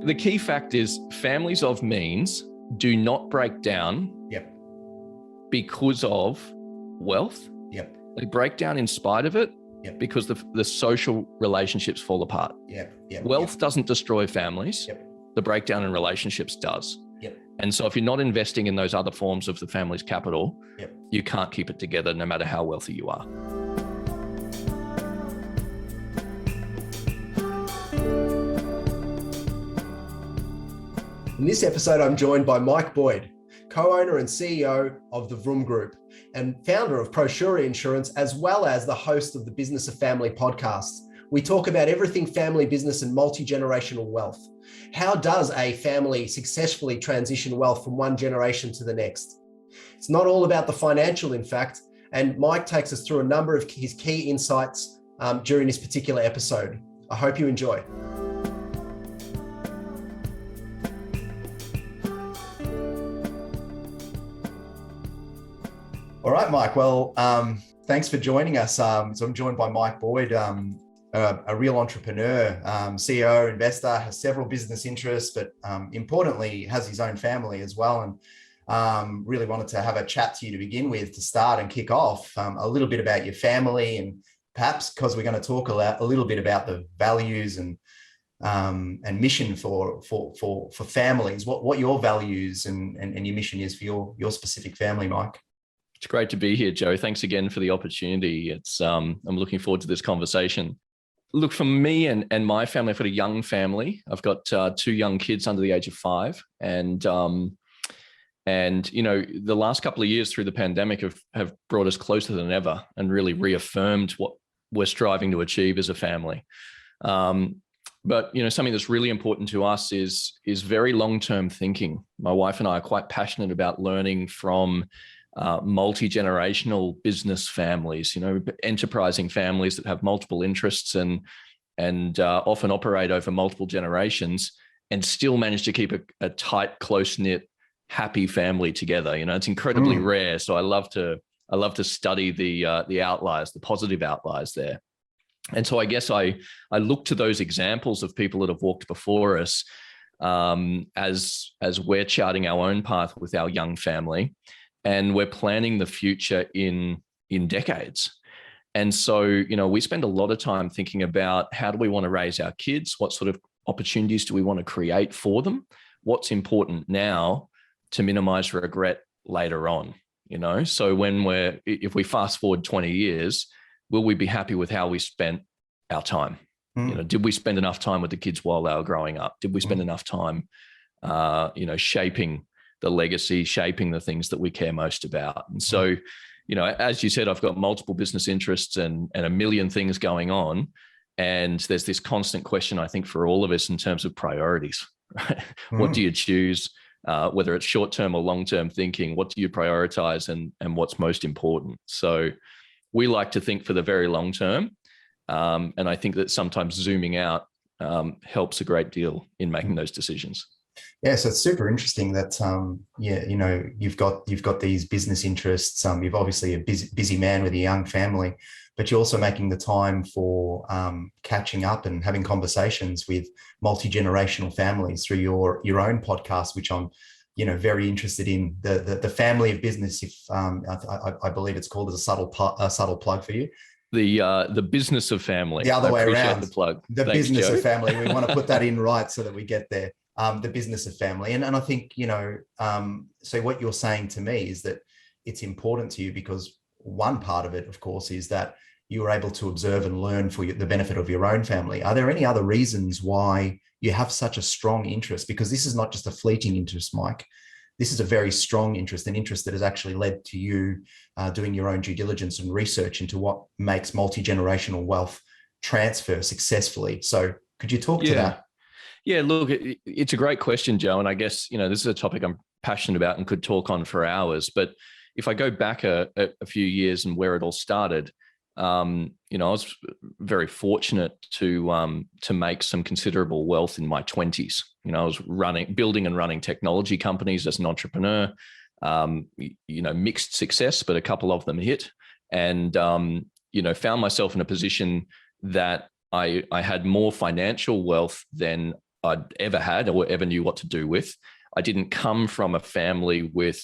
The key fact is families of means do not break down because of wealth. They break down in spite of it because the social relationships fall apart. Wealth doesn't destroy families. The breakdown in relationships does. And so if you're not investing in those other forms of the family's capital, you can't keep it together no matter how wealthy you are. In this episode, I'm joined by Mike Boyd, co-owner and CEO of the Vroom Group and founder of Prosura Insurance, as well as the host of the Business of Family podcast. We talk about everything family business and multi-generational wealth. How does a family successfully transition wealth from one generation to the next? It's not all about the financial, in fact, and Mike takes us through a number of his key insights during this particular episode. I hope you enjoy. All right, Mike. Well, thanks for joining us. So I'm joined by Mike Boyd, a real entrepreneur, CEO, investor, has several business interests, but importantly, has his own family as well. And really wanted to have a chat to you to begin with, to start and kick off a little bit about your family, and perhaps because we're going to talk a little bit about the values and mission for families, what your values and your mission is for your specific family, Mike. It's great to be here, Joe. Thanks again for the opportunity. I'm looking forward to this conversation. Look, for me and my family, I've got a young family. I've got two young kids under the age of 5. And you know, the last couple of years through the pandemic have brought us closer than ever and really reaffirmed what we're striving to achieve as a family. But, you know, something that's really important to us is very long-term thinking. My wife and I are quite passionate about learning from multi-generational business families, you know, enterprising families that have multiple interests and often operate over multiple generations and still manage to keep a tight, close-knit, happy family together. You know, it's incredibly rare. So I love to study the outliers, the positive outliers there. And so I guess I look to those examples of people that have walked before us as we're charting our own path with our young family. And we're planning the future in decades. And so, you know, we spend a lot of time thinking about how do we want to raise our kids? What sort of opportunities do we want to create for them? What's important now to minimize regret later on? You know, so if we fast forward 20 years, will we be happy with how we spent our time? You know, did we spend enough time with the kids while they were growing up? Did we spend enough time, you know, shaping the legacy, shaping the things that we care most about? And so, you know, as you said, I've got multiple business interests and a million things going on. And there's this constant question, I think, for all of us in terms of priorities, right? What do you choose, whether it's short-term or long-term thinking? What do you prioritize and what's most important? So we like to think for the very long term. And I think that sometimes zooming out helps a great deal in making those decisions. Yeah, so it's super interesting that you know, you've got these business interests. You've obviously a busy man with a young family, but you're also making the time for catching up and having conversations with multi-generational families through your own podcast, which I'm, you know, very interested in. The family of business. If I believe it's called as a subtle plug for you. The business of family. The other way around. The plug. The Thanks, business Joe. of family. We want to put that in right so that we get there. The business of family. And I think, you know, so what you're saying to me is that it's important to you because one part of it, of course, is that you were able to observe and learn for the benefit of your own family. Are there any other reasons why you have such a strong interest? Because this is not just a fleeting interest, Mike. This is a very strong interest, an interest that has actually led to you doing your own due diligence and research into what makes multi-generational wealth transfer successfully. So could you talk to that? Yeah, look, it's a great question, Joe. And I guess, you know, this is a topic I'm passionate about and could talk on for hours. But if I go back a few years and where it all started, you know, I was very fortunate to make some considerable wealth in my 20s. You know, I was building and running technology companies as an entrepreneur, you know, mixed success, but a couple of them hit. And, you know, found myself in a position that I had more financial wealth than I'd ever had or ever knew what to do with. I didn't come from a family with,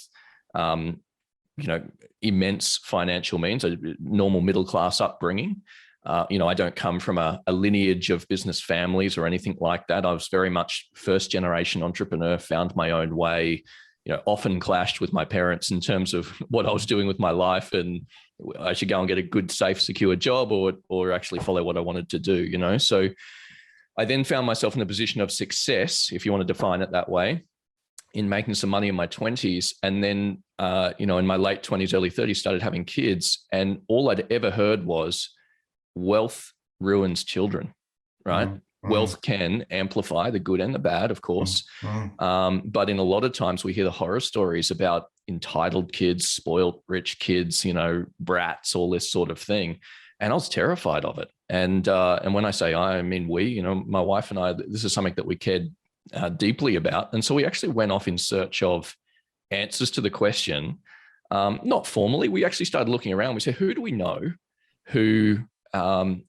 immense financial means, a normal middle-class upbringing. I don't come from a lineage of business families or anything like that. I was very much first-generation entrepreneur, found my own way, often clashed with my parents in terms of what I was doing with my life, and I should go and get a good, safe, secure job or actually follow what I wanted to do, So I then found myself in a position of success, if you want to define it that way, in making some money in my 20s. And then, in my late 20s, early 30s, started having kids. And all I'd ever heard was wealth ruins children, right? Mm-hmm. Wealth can amplify the good and the bad, of course. Mm-hmm. But in a lot of times we hear the horror stories about entitled kids, spoiled rich kids, brats, all this sort of thing. And I was terrified of it. And when I say I mean we, my wife and I, this is something that we cared deeply about. And so we actually went off in search of answers to the question, not formally. We actually started looking around. We said, who do we know who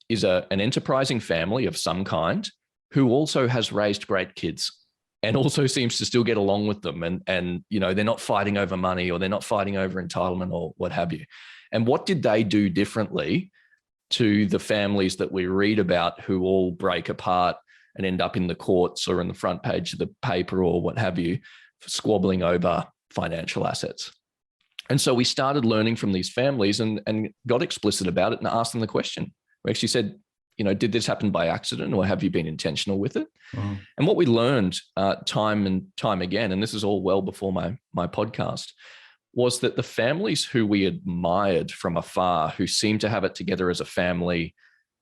is an enterprising family of some kind who also has raised great kids and also seems to still get along with them. And they're not fighting over money or they're not fighting over entitlement or what have you. And what did they do differently to the families that we read about who all break apart and end up in the courts or in the front page of the paper or what have you, squabbling over financial assets? And so we started learning from these families and got explicit about it and asked them the question. We actually said, did this happen by accident or have you been intentional with it? Mm. And what we learned time and time again, and this is all well before my podcast, was that the families who we admired from afar, who seemed to have it together as a family,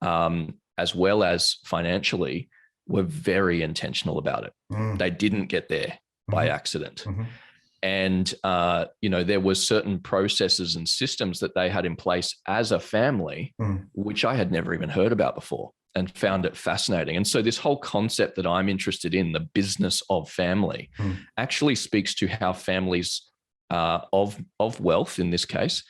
as well as financially, were very intentional about it. Mm. They didn't get there by accident. Mm-hmm. And, there were certain processes and systems that they had in place as a family, which I had never even heard about before and found it fascinating. And so this whole concept that I'm interested in, the business of family, actually speaks to how families of wealth, in this case,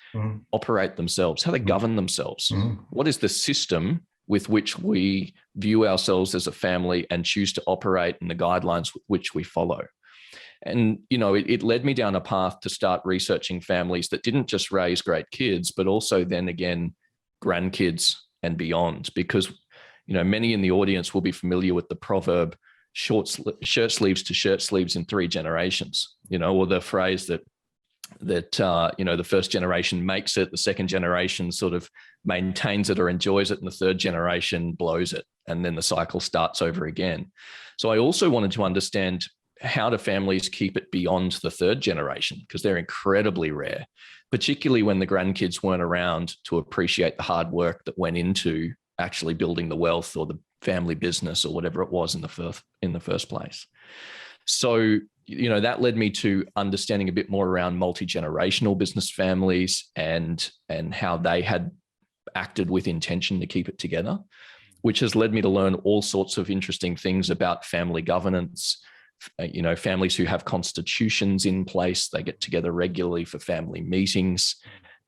operate themselves, how they govern themselves. What is the system with which we view ourselves as a family and choose to operate, and the guidelines which we follow? And, it led me down a path to start researching families that didn't just raise great kids, but also then again, grandkids and beyond, because, many in the audience will be familiar with the proverb, shirt sleeves to shirt sleeves in 3 generations, or the phrase that the first generation makes it, the second generation sort of maintains it or enjoys it, and the third generation blows it. And then the cycle starts over again. So I also wanted to understand, how do families keep it beyond the third generation? Because they're incredibly rare, particularly when the grandkids weren't around to appreciate the hard work that went into actually building the wealth or the family business or whatever it was in the first place. So, that led me to understanding a bit more around multi-generational business families and how they had acted with intention to keep it together, which has led me to learn all sorts of interesting things about family governance. Families who have constitutions in place, they get together regularly for family meetings.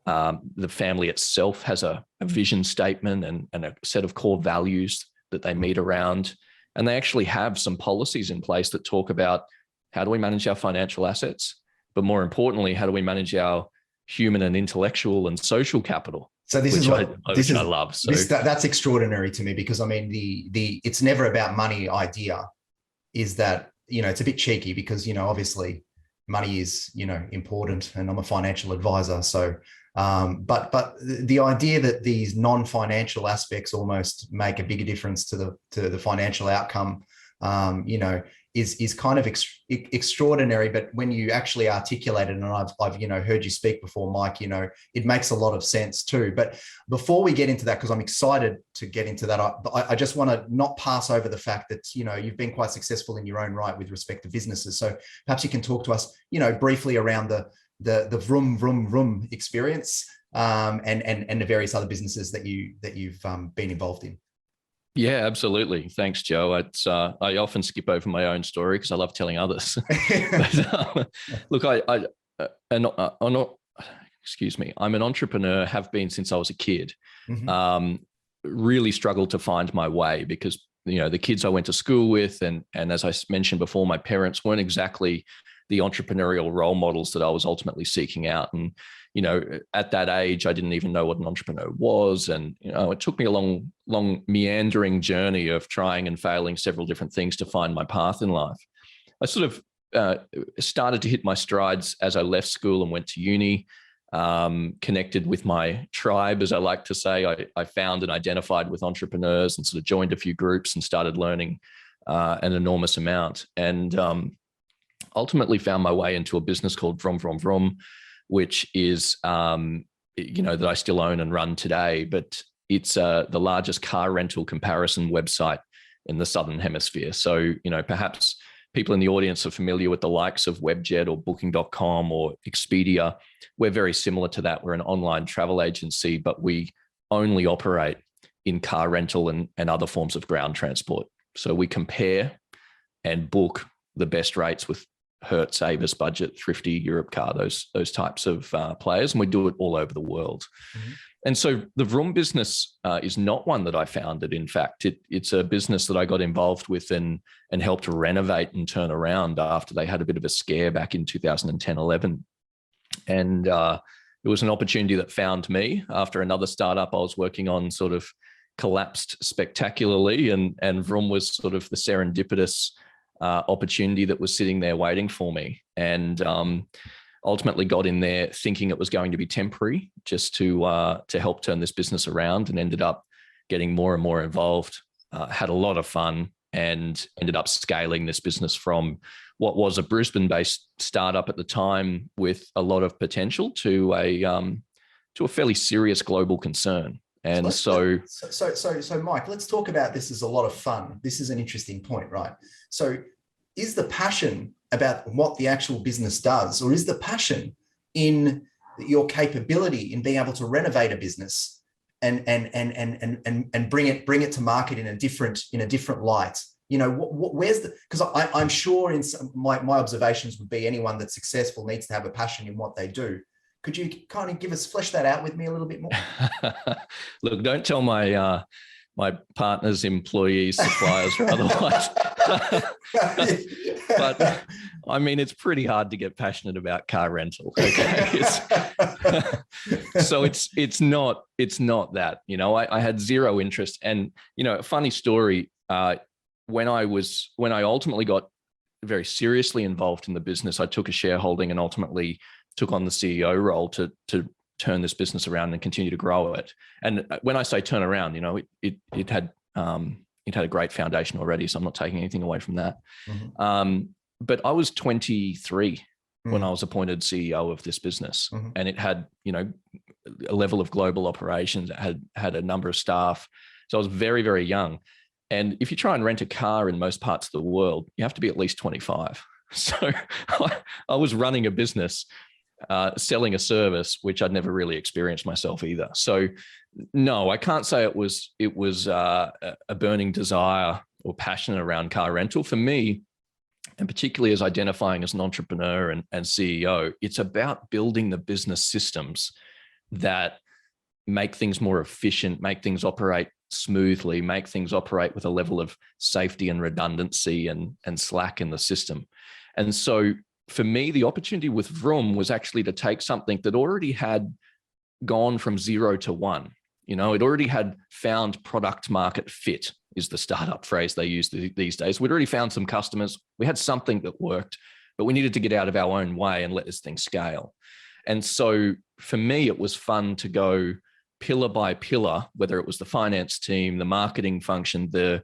The family itself has a vision statement and a set of core values that they meet around. And they actually have some policies in place that talk about, how do we manage our financial assets? But more importantly, how do we manage our human and intellectual and social capital? So this is what I love. So that's extraordinary to me, because I mean, the it's never about money idea is that, it's a bit cheeky because, obviously money is, important, and I'm a financial advisor. So, but the idea that these non-financial aspects almost make a bigger difference to the financial outcome, is kind of extraordinary. But when you actually articulate it, and I've heard you speak before, Mike, it makes a lot of sense too. But before we get into that, because I'm excited to get into that, I just want to not pass over the fact that, you've been quite successful in your own right with respect to businesses. So perhaps you can talk to us, briefly around the Vroom, Vroom, Vroom experience, and the various other businesses that you've been involved in. Yeah, absolutely. Thanks, Joe. I often skip over my own story because I love telling others. But, look, I'm an entrepreneur, have been since I was a kid. Mm-hmm. Really struggled to find my way because the kids I went to school with, and as I mentioned before, my parents weren't exactly the entrepreneurial role models that I was ultimately seeking out. And at that age, I didn't even know what an entrepreneur was, and it took me a long meandering journey of trying and failing several different things to find my path in life. I sort of started to hit my strides as I left school and went to uni. Connected with my tribe, as I like to say. I found and identified with entrepreneurs and sort of joined a few groups and started learning an enormous amount, and ultimately found my way into a business called Vroom, which is, that I still own and run today, but it's the largest car rental comparison website in the Southern Hemisphere. So, perhaps people in the audience are familiar with the likes of Webjet or Booking.com or Expedia. We're very similar to that. We're an online travel agency, but we only operate in car rental and other forms of ground transport. So we compare and book the best rates with Hertz, Avis, Budget, Thrifty, Europe Car, those types of players, and we do it all over the world. Mm-hmm. And so the Vroom business is not one that I founded. In fact, it's a business that I got involved with and helped renovate and turn around after they had a bit of a scare back in 2010, 11. And it was an opportunity that found me after another startup I was working on sort of collapsed spectacularly. And Vroom was sort of the serendipitous opportunity that was sitting there waiting for me. And ultimately got in there thinking it was going to be temporary, just to help turn this business around, and ended up getting more and more involved, had a lot of fun, and ended up scaling this business from what was a Brisbane-based startup at the time with a lot of potential to a fairly serious global concern. And so Mike, let's talk about this as a lot of fun. This is an interesting point, right? So is the passion about what the actual business does, or is the passion in your capability in being able to renovate a business and bring it to market in a different light? Where's the, because I'm sure my observations would be anyone that's successful needs to have a passion in what they do. Could you kind of flesh that out with me a little bit more? Look, don't tell my partners, employees, suppliers, or otherwise. But I mean, it's pretty hard to get passionate about car rental. Okay, so it's not that. I had zero interest, and a funny story. When I ultimately got very seriously involved in the business, I took a shareholding and ultimately took on the CEO role to turn this business around and continue to grow it. And when I say turn around, it had a great foundation already, so I'm not taking anything away from that. Mm-hmm. But I was 23 when I was appointed CEO of this business, and it had a level of global operations. It had a number of staff, so I was very, very young. And if you try and rent a car in most parts of the world, you have to be at least 25. So I was running a business, selling a service, which I'd never really experienced myself either. So no, I can't say it was a burning desire or passion around car rental. For me, and particularly as identifying as an entrepreneur and CEO, it's about building the business systems that make things more efficient, make things operate smoothly, make things operate with a level of safety and redundancy and slack in the system. And so for me, the opportunity with Vroom was actually to take something that already had gone from 0 to 1. It already had found product market fit, is the startup phrase they use these days. We'd already found some customers. We had something that worked, but we needed to get out of our own way and let this thing scale. And so for me, it was fun to go pillar by pillar, whether it was the finance team, the marketing function, the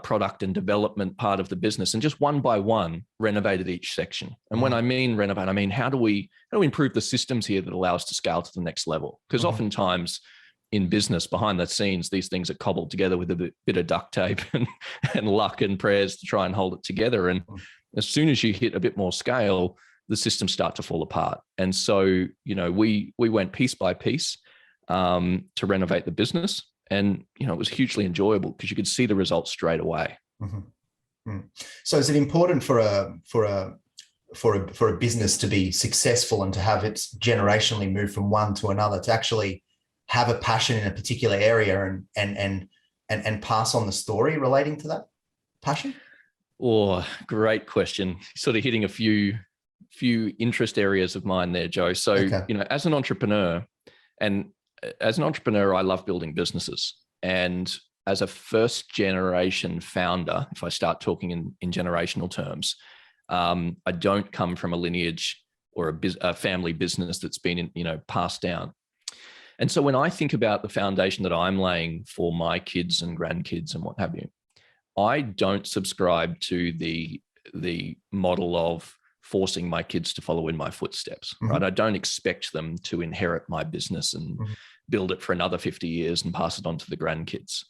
product and development part of the business, and just one by one renovated each section. And when I mean renovate, I mean how do we improve the systems here that allow us to scale to the next level? Because oftentimes in business, behind the scenes, these things are cobbled together with a bit of duct tape and luck and prayers to try and hold it together. And as soon as you hit a bit more scale, the systems start to fall apart. And so we went piece by piece to renovate the business. And, it was hugely enjoyable because you could see the results straight away. Mm-hmm. Mm. So is it important for a business to be successful and to have it generationally move from one to another, to actually have a passion in a particular area and and pass on the story relating to that passion? Oh, great question. Sort of hitting a few interest areas of mine there, Joe. So, Okay. as an entrepreneur, I love building businesses. And as a first generation founder, if I start talking in generational terms, I don't come from a lineage or a family business that's been, passed down. And so when I think about the foundation that I'm laying for my kids and grandkids and what have you, I don't subscribe to the model of forcing my kids to follow in my footsteps, right? I don't expect them to inherit my business and build it for another 50 years and pass it on to the grandkids.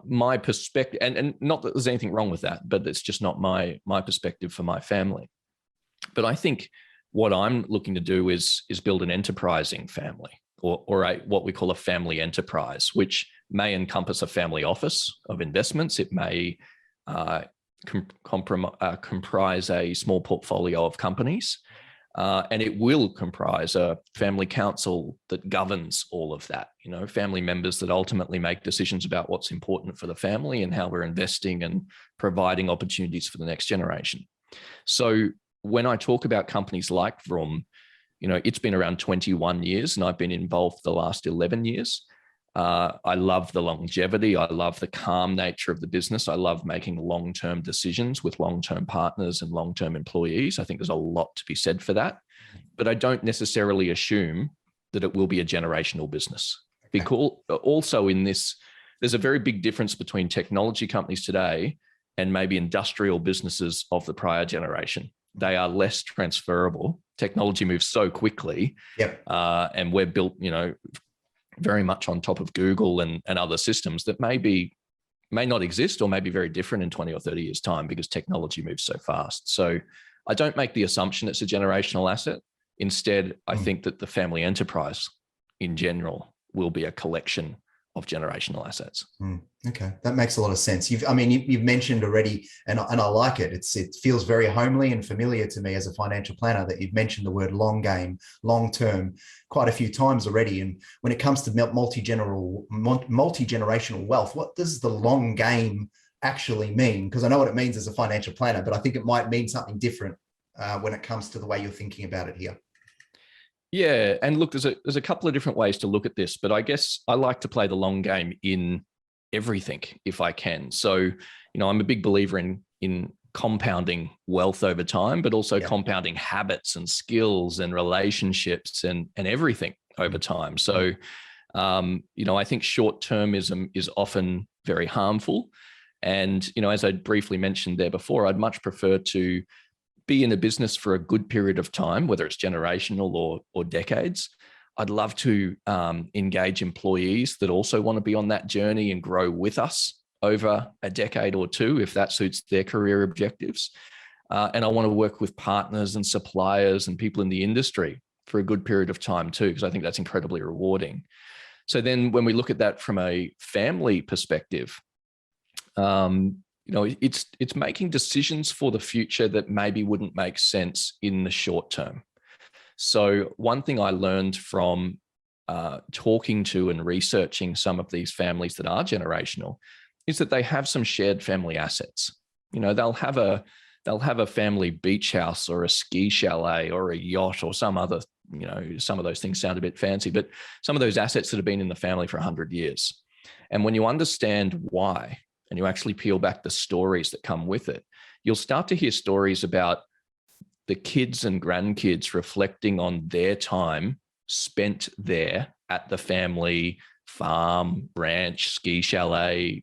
My perspective, and not that there's anything wrong with that, but it's just not my perspective for my family. But I think what I'm looking to do is build an enterprising family, or what we call a family enterprise, which may encompass a family office of investments. It may comprise a small portfolio of companies, and it will comprise a family council that governs all of that. Family members that ultimately make decisions about what's important for the family and how we're investing and providing opportunities for the next generation. So when I talk about companies like Vroom, it's been around 21 years and I've been involved the last 11 years. I love the longevity. I love the calm nature of the business. I love making long-term decisions with long-term partners and long-term employees. I think there's a lot to be said for that, but I don't necessarily assume that it will be a generational business. Because also in this, there's a very big difference between technology companies today and maybe industrial businesses of the prior generation. They are less transferable. Technology moves so quickly, and we're built, very much on top of Google and other systems that may not exist or may be very different in 20 or 30 years' time because technology moves so fast. So I don't make the assumption it's a generational asset. Instead, I think that the family enterprise in general will be a collection of generational assets. Okay, that makes a lot of sense. You've mentioned already, and I like it. It feels very homely and familiar to me as a financial planner that you've mentioned the word long game, long term, quite a few times already. And when it comes to multi-generational wealth, what does the long game actually mean? Because I know what it means as a financial planner, but I think it might mean something different when it comes to the way you're thinking about it here. Yeah, and look, there's a couple of different ways to look at this, but I guess I like to play the long game in everything if I can. So, I'm a big believer in compounding wealth over time, but also compounding habits and skills and relationships and everything over time. So, I think short-termism is often very harmful. And, as I briefly mentioned there before, I'd much prefer to be in a business for a good period of time, whether it's generational or decades. I'd love to engage employees that also want to be on that journey and grow with us over a decade or two, if that suits their career objectives. And I want to work with partners and suppliers and people in the industry for a good period of time too, because I think that's incredibly rewarding. So then when we look at that from a family perspective, it's making decisions for the future that maybe wouldn't make sense in the short term. So one thing I learned from talking to and researching some of these families that are generational is that they have some shared family assets. They'll have a family beach house or a ski chalet or a yacht or some other, some of those things sound a bit fancy, but some of those assets that have been in the family for 100 years. And when you understand why, and you actually peel back the stories that come with it, you'll start to hear stories about the kids and grandkids reflecting on their time spent there at the family farm, ranch, ski chalet,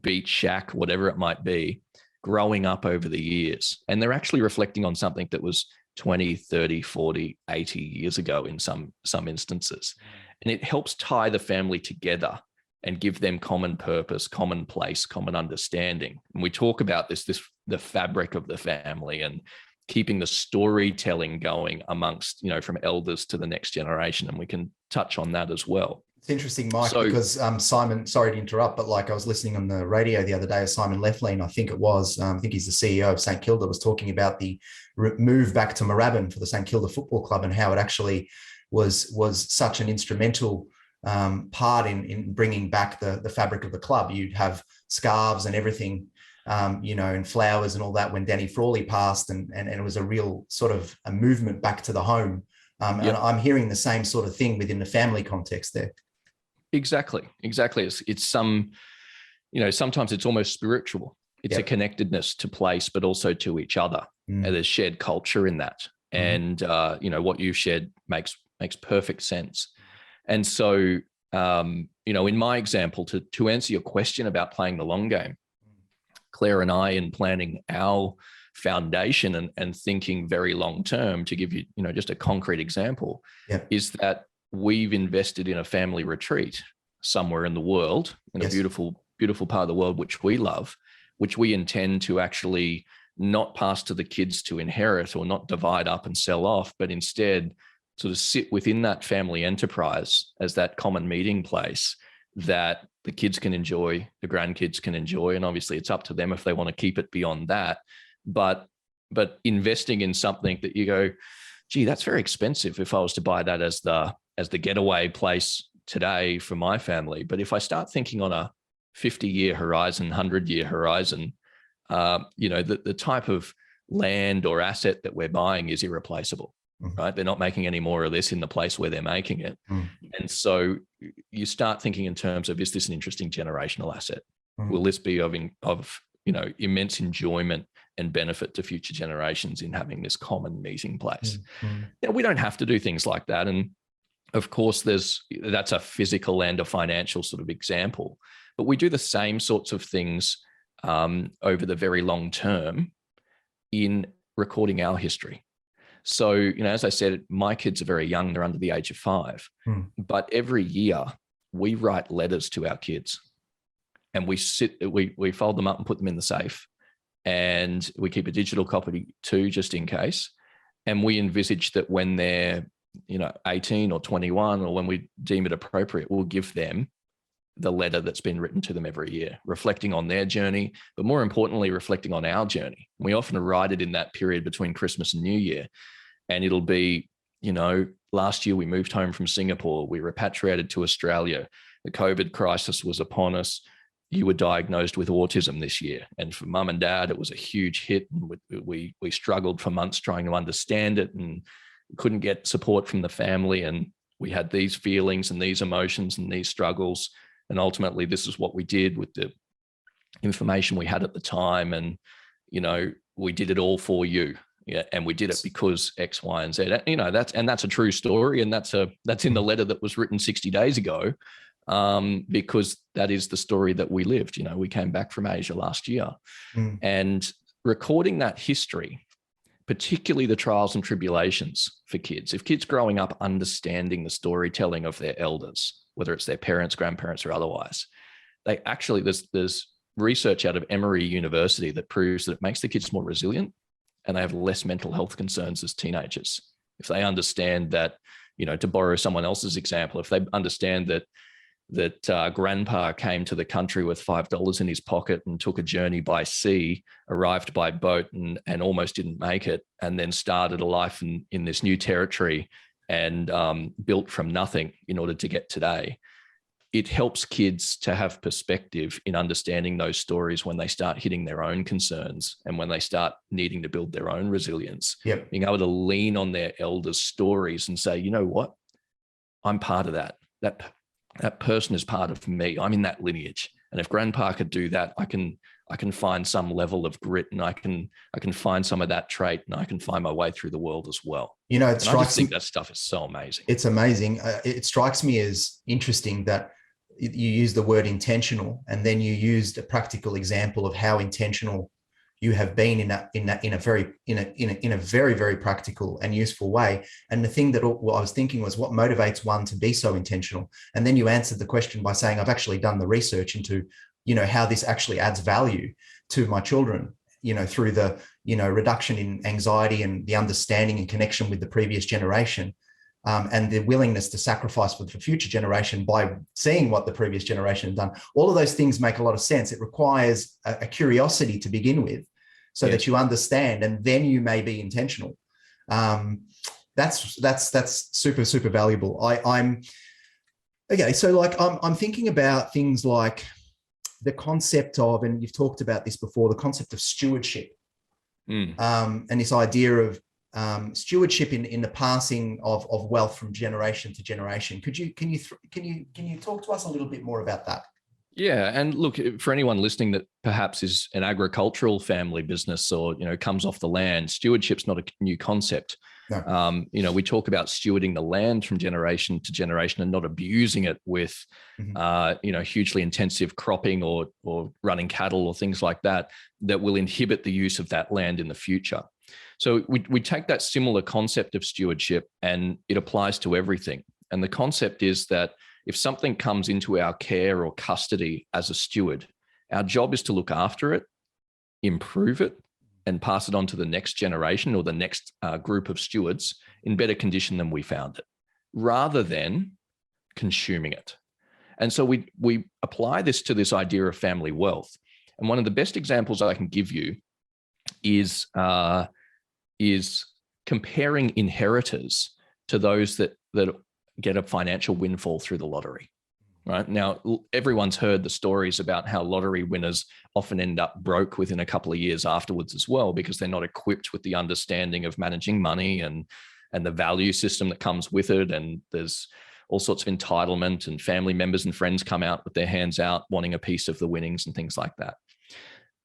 beach shack, whatever it might be, growing up over the years. And they're actually reflecting on something that was 20, 30, 40, 80 years ago in some instances. And it helps tie the family together and give them common purpose, common place, common understanding. And we talk about the fabric of the family and keeping the storytelling going amongst, from elders to the next generation. And we can touch on that as well. It's interesting, Mike, because Simon, sorry to interrupt, but I was listening on the radio the other day, Simon Leflin, I think it was, I think he's the CEO of St Kilda, was talking about the move back to Moorabbin for the St Kilda Football Club and how it actually was such an instrumental part in bringing back the fabric of the club. You'd have scarves and everything, and flowers and all that when Danny Frawley passed, and it was a real sort of a movement back to the home. And I'm hearing the same sort of thing within the family context there. Exactly. It's sometimes it's almost spiritual. It's a connectedness to place, but also to each other. And there's shared culture in that. And, what you've shared makes perfect sense. And so, in my example, to answer your question about playing the long game, Claire and I, in planning our foundation and thinking very long-term, to give you, just a concrete example, is that we've invested in a family retreat somewhere in the world, in a beautiful, beautiful part of the world, which we love, which we intend to actually not pass to the kids to inherit or not divide up and sell off, but instead sort of sit within that family enterprise as that common meeting place that the kids can enjoy, the grandkids can enjoy. And obviously it's up to them if they want to keep it beyond that. But investing in something that you go, gee, that's very expensive if I was to buy that as the getaway place today for my family. But if I start thinking on a 50-year horizon, 100-year horizon, the type of land or asset that we're buying is irreplaceable, right? They're not making any more of this in the place where they're making it. And so you start thinking in terms of, is this an interesting generational asset? Will this be of immense enjoyment and benefit to future generations in having this common meeting place? We don't have to do things like that. And of course, that's a physical and a financial sort of example, but we do the same sorts of things over the very long term in recording our history. So, as I said, my kids are very young, they're under the age of 5, but every year we write letters to our kids and we fold them up and put them in the safe, and we keep a digital copy too, just in case. And we envisage that when they're, 18 or 21, or when we deem it appropriate, we'll give them the letter that's been written to them every year, reflecting on their journey, but more importantly, reflecting on our journey. We often write it in that period between Christmas and New Year. And it'll be, last year we moved home from Singapore, we repatriated to Australia, the COVID crisis was upon us. You were diagnosed with autism this year. And for mum and dad, it was a huge hit. And we struggled for months trying to understand it and couldn't get support from the family. And we had these feelings and these emotions and these struggles. And ultimately, this is what we did with the information we had at the time. And, we did it all for you. Yeah. And we did it because X, Y, and Z. That's a true story. And that's in the letter that was written 60 days ago, because that is the story that we lived. We came back from Asia last year, and recording that history, particularly the trials and tribulations for kids. If kids growing up understanding the storytelling of their elders, whether it's their parents, grandparents, or otherwise, they actually, there's research out of Emory University that proves that it makes the kids more resilient and they have less mental health concerns as teenagers. If they understand that, to borrow someone else's example, if they understand that grandpa came to the country with $5 in his pocket and took a journey by sea, arrived by boat and almost didn't make it, and then started a life in this new territory and built from nothing in order to get today. It helps kids to have perspective in understanding those stories when they start hitting their own concerns and when they start needing to build their own resilience. Being able to lean on their elders' stories and say, you know what, I'm part of that. That person is part of me. I'm in that lineage. And if grandpa could do that, I can find some level of grit, and I can find some of that trait, and I can find my way through the world as well. I just think that stuff is so amazing. It's amazing. It strikes me as interesting that you use the word intentional, and then you used a practical example of how intentional you have been in a very, very practical and useful way. And the thing that I was thinking was, what motivates one to be so intentional? And then you answered the question by saying, I've actually done the research into, how this actually adds value to my children, through the, reduction in anxiety and the understanding and connection with the previous generation. And the willingness to sacrifice for the future generation by seeing what the previous generation had done. All of those things make a lot of sense. It requires a curiosity to begin with, so that you understand, and then you may be intentional. That's super, super valuable. Okay, so like I'm thinking about things like the concept of, and you've talked about this before, the concept of stewardship, and this idea of stewardship in the passing of wealth from generation to generation. Can you talk to us a little bit more about that? Yeah, and look, for anyone listening that perhaps is an agricultural family business or comes off the land, stewardship's not a new concept. No. We talk about stewarding the land from generation to generation and not abusing it with, hugely intensive cropping or running cattle or things like that will inhibit the use of that land in the future. So we take that similar concept of stewardship and it applies to everything. And the concept is that if something comes into our care or custody as a steward, our job is to look after it, improve it, and pass it on to the next generation or the next group of stewards in better condition than we found it, rather than consuming it. And so we apply this to this idea of family wealth. And one of the best examples I can give you is comparing inheritors to those that get a financial windfall through the lottery. Right now, everyone's heard the stories about how lottery winners often end up broke within a couple of years afterwards as well, because they're not equipped with the understanding of managing money and the value system that comes with it. And there's all sorts of entitlement, and family members and friends come out with their hands out wanting a piece of the winnings and things like that.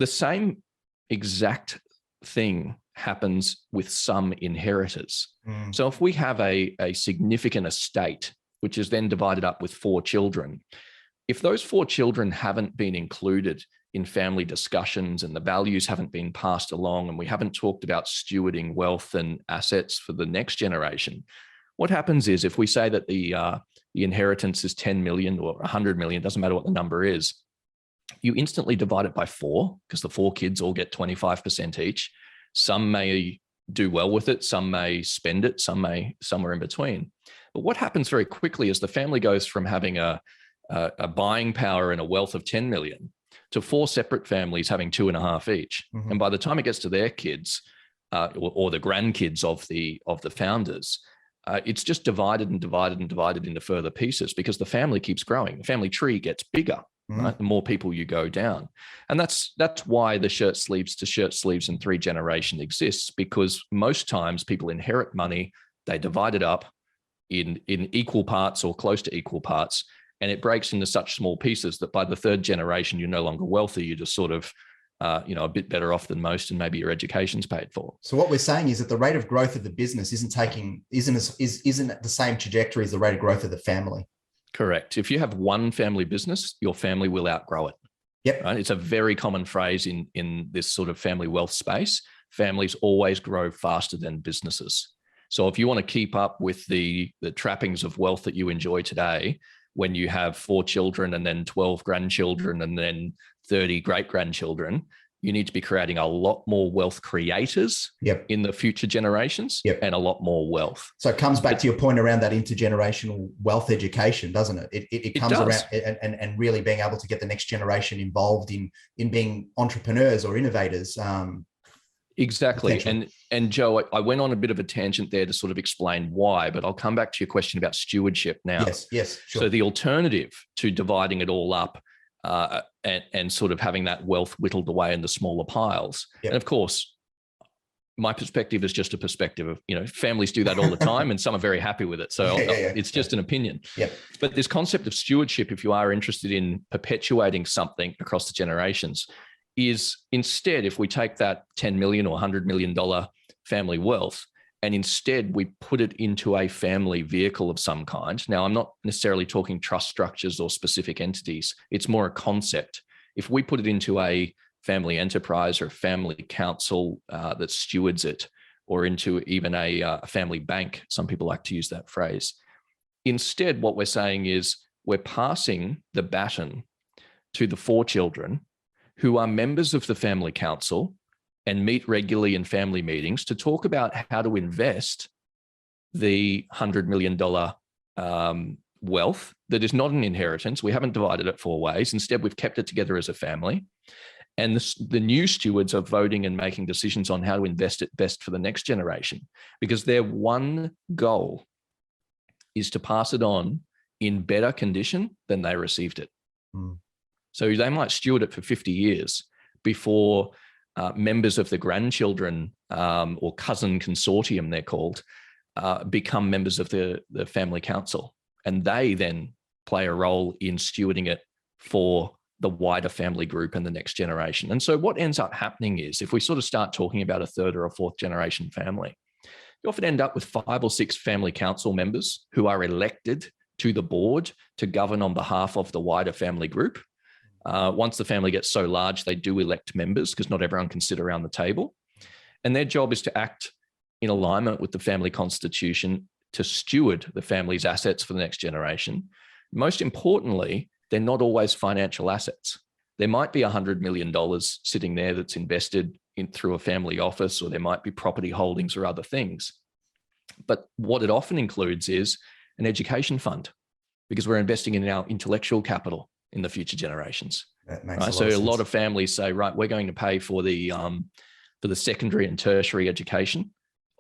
The same exact thing happens with some inheritors. So if we have a significant estate, which is then divided up with 4 children, if those 4 children haven't been included in family discussions and the values haven't been passed along, and we haven't talked about stewarding wealth and assets for the next generation, what happens is, if we say that the inheritance is 10 million or 100 million, doesn't matter what the number is, you instantly divide it by 4, because the 4 kids all get 25% each. Some may do well with it, some may spend it, some may somewhere in between. But what happens very quickly is the family goes from having a buying power and a wealth of 10 million to 4 separate families having 2.5 each. And by the time it gets to their kids or the grandkids of the founders, it's just divided and divided and divided into further pieces, because the family keeps growing. The family tree gets bigger. Right? The more people you go down. And that's why the shirt sleeves to shirt sleeves in 3 generation exists, because most times people inherit money, they divide it up in equal parts or close to equal parts, and it breaks into such small pieces that by the 3rd generation, you're no longer wealthy. You're just sort of, a bit better off than most, and maybe your education's paid for. So what we're saying is that the rate of growth of the business isn't at the same trajectory as the rate of growth of the family. Correct. If you have one family business, your family will outgrow it. Yep. Right? It's a very common phrase in this sort of family wealth space. Families always grow faster than businesses. So if you want to keep up with the trappings of wealth that you enjoy today, when you have 4 children and then 12 grandchildren and then 30 great-grandchildren, you need to be creating a lot more wealth creators in the future generations and a lot more wealth. So it comes back to your point around that intergenerational wealth education, doesn't it? It comes around and really being able to get the next generation involved in being entrepreneurs or innovators. Exactly. And Joe, I went on a bit of a tangent there to sort of explain why, but I'll come back to your question about stewardship now. Yes, sure. So the alternative to dividing it all up and sort of having that wealth whittled away into smaller piles. And of course, my perspective is just a perspective of, families do that all the time and some are very happy with it. So it's just an opinion. But this concept of stewardship, if you are interested in perpetuating something across the generations, is instead, if we take that $10 million or $100 million family wealth, and instead we put it into a family vehicle of some kind. Now, I'm not necessarily talking trust structures or specific entities. It's more a concept. If we put it into a family enterprise or a family council that stewards it, or into even a family bank, some people like to use that phrase. Instead, what we're saying is we're passing the baton to the 4 children who are members of the family council and meet regularly in family meetings to talk about how to invest the $100 million wealth that is not an inheritance. We haven't divided it 4 ways. Instead, we've kept it together as a family. And the new stewards are voting and making decisions on how to invest it best for the next generation, because their one goal is to pass it on in better condition than they received it. Mm. So they might steward it for 50 years before members of the grandchildren or cousin consortium, they're called, become members of the family council. And they then play a role in stewarding it for the wider family group and the next generation. And so what ends up happening is, if we sort of start talking about a third or a fourth generation family, you often end up with 5 or 6 family council members who are elected to the board to govern on behalf of the wider family group. Once the family gets so large, they do elect members because not everyone can sit around the table. And their job is to act in alignment with the family constitution to steward the family's assets for the next generation. Most importantly, they're not always financial assets. There might be $100 million sitting there that's invested in through a family office, or there might be property holdings or other things. But what it often includes is an education fund, because we're investing in our intellectual capital in the future generations. That makes right? a lot So of a sense. lot of families say, right, we're going to pay for the secondary and tertiary education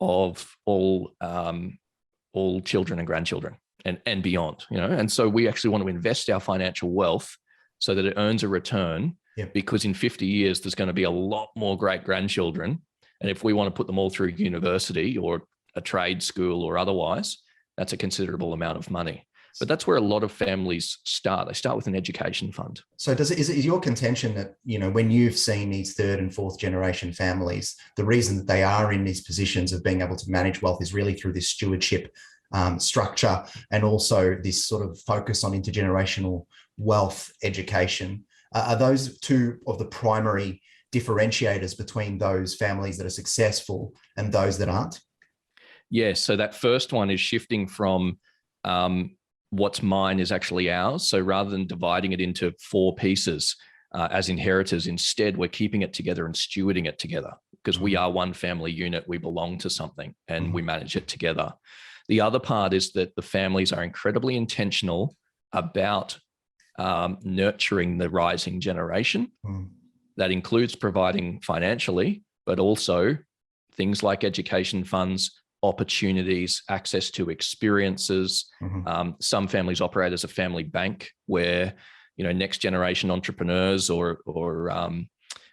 of all children and grandchildren and beyond, and so we actually want to invest our financial wealth so that it earns a return. Yep. Because in 50 years, there's going to be a lot more great grandchildren. And if we want to put them all through university or a trade school or otherwise, that's a considerable amount of money. But that's where a lot of families start. They start with an education fund. So is your contention that, when you've seen these third and fourth generation families, the reason that they are in these positions of being able to manage wealth is really through this stewardship structure, and also this sort of focus on intergenerational wealth education? Are those two of the primary differentiators between those families that are successful and those that aren't? Yes. So that first one is shifting from what's mine is actually ours. So rather than dividing it into 4 pieces as inheritors, instead we're keeping it together and stewarding it together, because we are one family unit. We belong to something and we manage it together. The other part is that the families are incredibly intentional about nurturing the rising generation. That includes providing financially, but also things like education funds, opportunities, access to experiences. Some families operate as a family bank where, next generation entrepreneurs or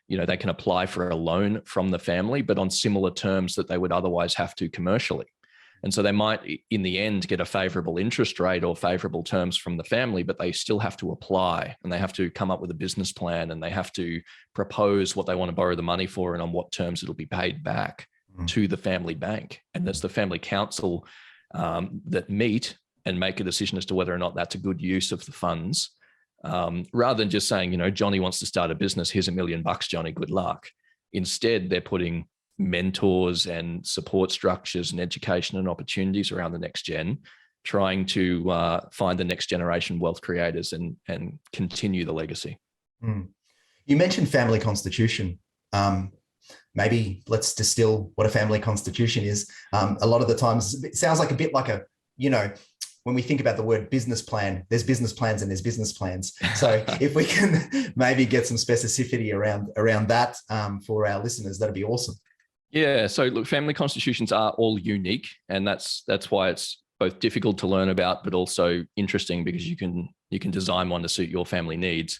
they can apply for a loan from the family, but on similar terms that they would otherwise have to commercially. And so they might, in the end, get a favorable interest rate or favorable terms from the family, but they still have to apply, and they have to come up with a business plan, and they have to propose what they want to borrow the money for and on what terms it'll be paid back to the family bank. And there's the family council that meet and make a decision as to whether or not that's a good use of the funds, rather than just saying, Johnny wants to start a business. Here's $1 million, Johnny, good luck. Instead, they're putting mentors and support structures and education and opportunities around the next gen, trying to find the next generation wealth creators and continue the legacy. You mentioned family constitution. Maybe let's distill what a family constitution is. A lot of the times it sounds like a bit like when we think about the word business plan, there's business plans and there's business plans. So if we can maybe get some specificity around that for our listeners, that'd be awesome. Yeah. So look, family constitutions are all unique, and that's why it's both difficult to learn about, but also interesting, because you can design one to suit your family needs.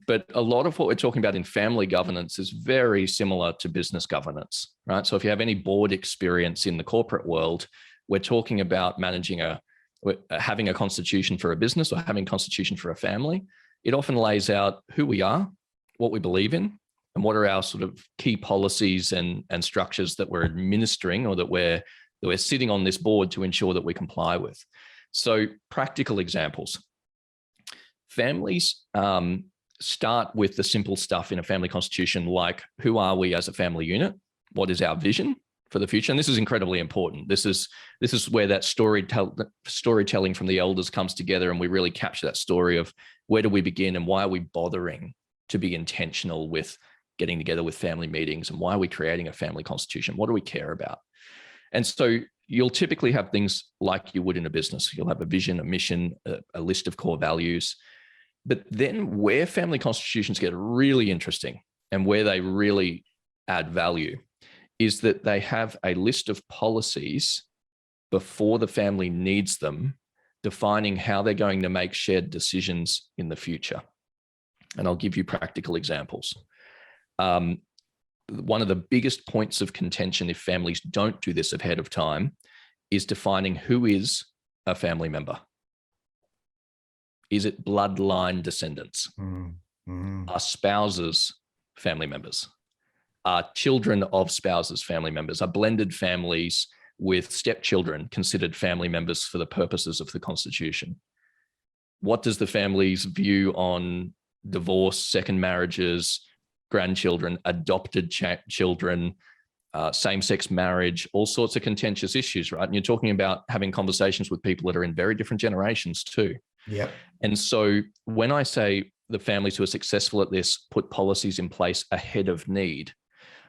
But a lot of what we're talking about in family governance is very similar to business governance, right? So if you have any board experience in the corporate world, we're talking about having a constitution for a business or having a constitution for a family. It often lays out who we are, what we believe in, and what are our sort of key policies and structures that we're administering, or that we're sitting on this board to ensure that we comply with. So practical examples. Families start with the simple stuff in a family constitution, like who are we as a family unit? What is our vision for the future? And this is incredibly important. This is where that storytelling from the elders comes together, and we really capture that story of where do we begin and why are we bothering to be intentional with getting together with family meetings, and why are we creating a family constitution? What do we care about? And so you'll typically have things like you would in a business. You'll have a vision, a mission, a list of core values. But then where family constitutions get really interesting and where they really add value is that they have a list of policies before the family needs them defining how they're going to make shared decisions in the future. And I'll give you practical examples. One of the biggest points of contention, if families don't do this ahead of time, is defining who is a family member. Is it bloodline descendants? Are spouses family members? Are children of spouses family members? Are blended families with stepchildren considered family members for the purposes of the Constitution? What does the family's view on divorce, second marriages, grandchildren, adopted children, same-sex marriage, all sorts of contentious issues, right? And you're talking about having conversations with people that are in very different generations too. Yep. And so when I say the families who are successful at this put policies in place ahead of need,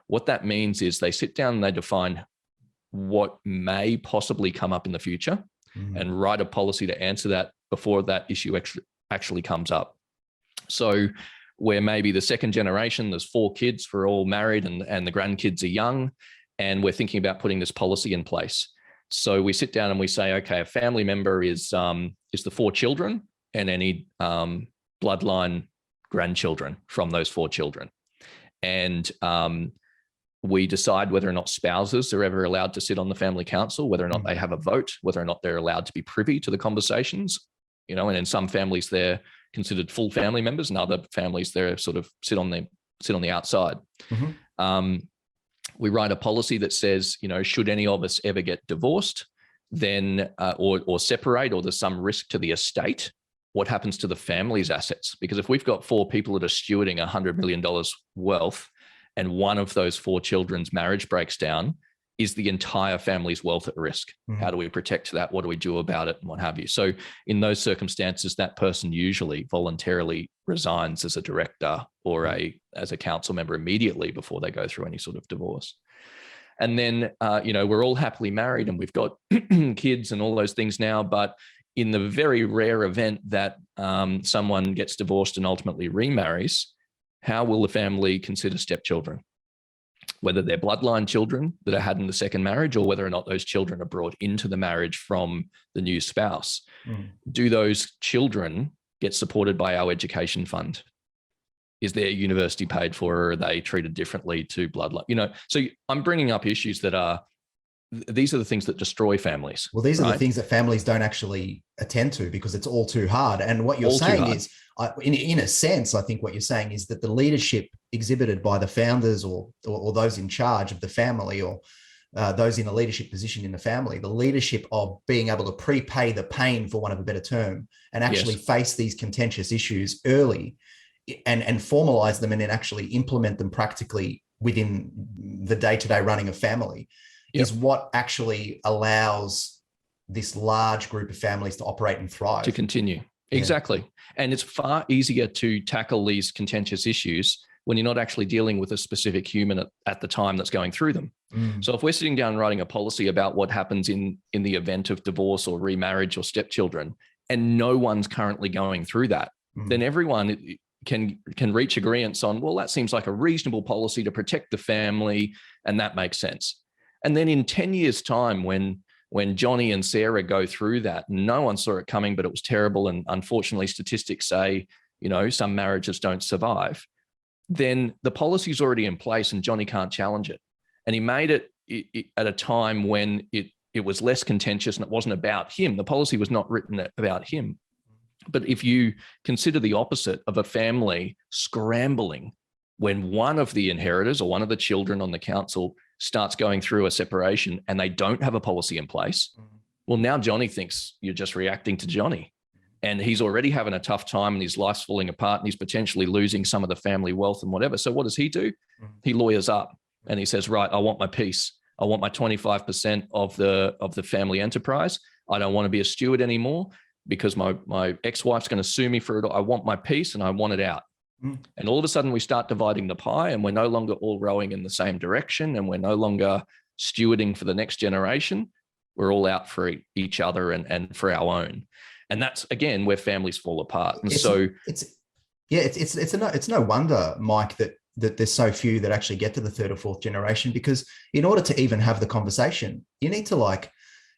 what that means is they sit down and they define what may possibly come up in the future and write a policy to answer that before that issue actually comes up. So where maybe the second generation, there's 4 kids, we're all married and the grandkids are young, and we're thinking about putting this policy in place. So we sit down and we say, okay, a family member is the 4 children and any bloodline grandchildren from those 4 children. And we decide whether or not spouses are ever allowed to sit on the family council, whether or not they have a vote, whether or not they're allowed to be privy to the conversations, you know, and in some families they're considered full family members, and other families they're sort of sit on the outside. We write a policy that says, you know, should any of us ever get divorced, then or separate, or there's some risk to the estate, what happens to the family's assets? Because if we've got 4 people that are stewarding $100 million wealth, and one of those 4 children's marriage breaks down, is the entire family's wealth at risk? How do we protect that? What do we do about it? And what have you? So in those circumstances, that person usually voluntarily resigns as a director or as a council member immediately before they go through any sort of divorce. And then, you know, we're all happily married and we've got kids and all those things now, but in the very rare event that someone gets divorced and ultimately remarries, how will the family consider stepchildren? Whether they're bloodline children that are had in the second marriage, or whether or not those children are brought into the marriage from the new spouse. Do those children get supported by our education fund? Is their university paid for, or are they treated differently to bloodline? You know, so I'm bringing up issues that these are the things that destroy families. Well, these are the things that families don't actually attend to because it's all too hard. And what you're saying is, in a sense, I think what you're saying is that the leadership exhibited by the founders or those in charge of the family, or those in a leadership position in the family, the leadership of being able to prepay the pain, for want of a better term, and actually face these contentious issues early and formalize them, and then actually implement them practically within the day-to-day running of family is what actually allows this large group of families to operate and thrive. To continue. Exactly. And it's far easier to tackle these contentious issues when you're not actually dealing with a specific human at the time that's going through them. So if we're sitting down writing a policy about what happens in the event of divorce or remarriage or stepchildren, and no one's currently going through that, then everyone can reach agreement on, well, that seems like a reasonable policy to protect the family, and that makes sense. And then in 10 years' time, when Johnny and Sarah go through that, no one saw it coming, but it was terrible, and unfortunately statistics say, you know, some marriages don't survive, then the policy's already in place and Johnny can't challenge it. And he made it at a time when it was less contentious and it wasn't about him. The policy was not written about him. But if you consider the opposite of a family scrambling when one of the inheritors or one of the children on the council starts going through a separation and they don't have a policy in place, well, now Johnny thinks you're just reacting to Johnny. And he's already having a tough time and his life's falling apart and he's potentially losing some of the family wealth and whatever. So what does he do? He lawyers up and he says, right, I want my piece. I want my 25% of the family enterprise. I don't want to be a steward anymore because my ex-wife's going to sue me for it. I want my piece and I want it out. And all of a sudden we start dividing the pie and we're no longer all rowing in the same direction and we're no longer stewarding for the next generation. We're all out for each other and for our own. And that's, again, where families fall apart. And it's no wonder, Mike, that there's so few that actually get to the 3rd or 4th generation, because in order to even have the conversation, you need to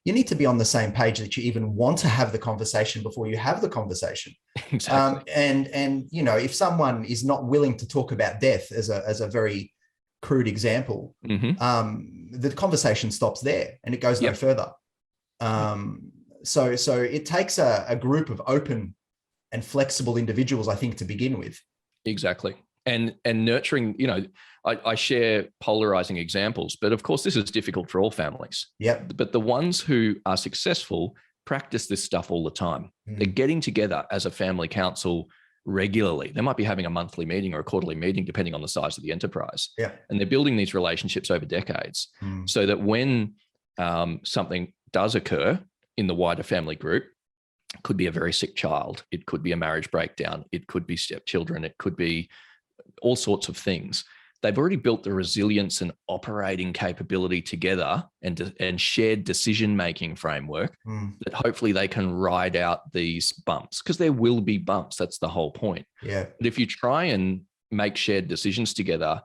you need to be on the same page that you even want to have the conversation before you have the conversation. Exactly. And you know, if someone is not willing to talk about death as a very crude example, the conversation stops there and it goes no further. So it takes a group of open and flexible individuals, I think, to begin with. Exactly. And nurturing, you know, I share polarizing examples, but of course this is difficult for all families. Yep. But the ones who are successful practice this stuff all the time. They're getting together as a family council regularly. They might be having a monthly meeting or a quarterly meeting, depending on the size of the enterprise. Yeah. And they're building these relationships over decades so that when something does occur in the wider family group, it could be a very sick child, it could be a marriage breakdown, it could be stepchildren, it could be all sorts of things. They've already built the resilience and operating capability together and shared decision-making framework that hopefully they can ride out these bumps, because there will be bumps. That's the whole point. Yeah. But if you try and make shared decisions together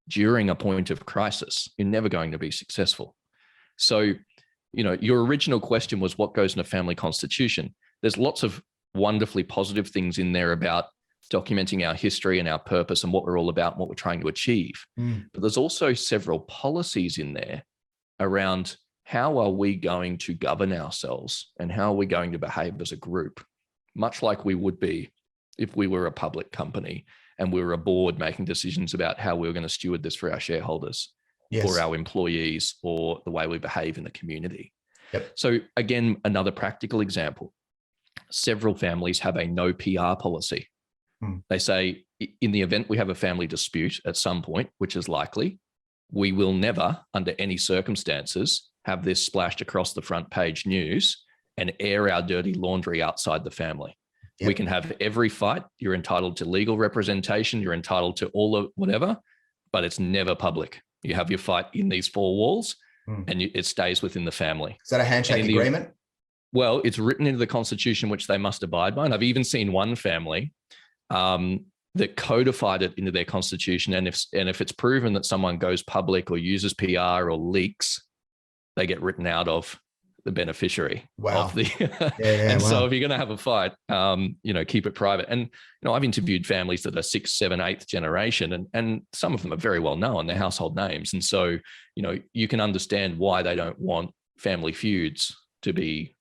during a point of crisis, you're never going to be successful. So, you know, your original question was what goes in a family constitution? There's lots of wonderfully positive things in there about documenting our history and our purpose and what we're all about and what we're trying to achieve. But there's also several policies in there around how are we going to govern ourselves and how are we going to behave as a group, much like we would be if we were a public company and we were a board making decisions about how we were going to steward this for our shareholders or our employees or the way we behave in the community. Yep. So again, another practical example, several families have a no PR policy. They say, in the event we have a family dispute at some point, which is likely, we will never, under any circumstances, have this splashed across the front page news and air our dirty laundry outside the family. Yep. We can have every fight. You're entitled to legal representation. You're entitled to all of whatever, but it's never public. You have your fight in these four walls and it stays within the family. Is that a handshake agreement? Well, it's written into the Constitution, which they must abide by. And I've even seen one family that codified it into their constitution. And if it's proven that someone goes public or uses PR or leaks, they get written out of the beneficiary of the, so if you're going to have a fight, you know, keep it private. And, you know, I've interviewed families that are 6th, 7th, 8th generation, and some of them are very well known, they're household names. And so, you know, you can understand why they don't want family feuds to be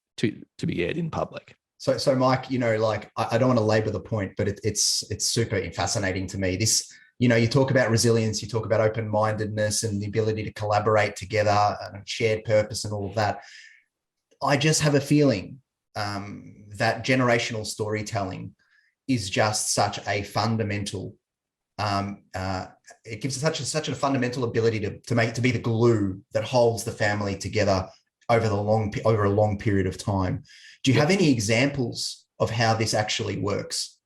aired in public. So Mike, you know, like I don't want to labor the point, but it's super fascinating to me. This, you know, you talk about resilience, you talk about open-mindedness and the ability to collaborate together and shared purpose and all of that. I just have a feeling that generational storytelling is just such a fundamental. It gives such a fundamental ability to be the glue that holds the family together over a long period of time. Do you have any examples of how this actually works?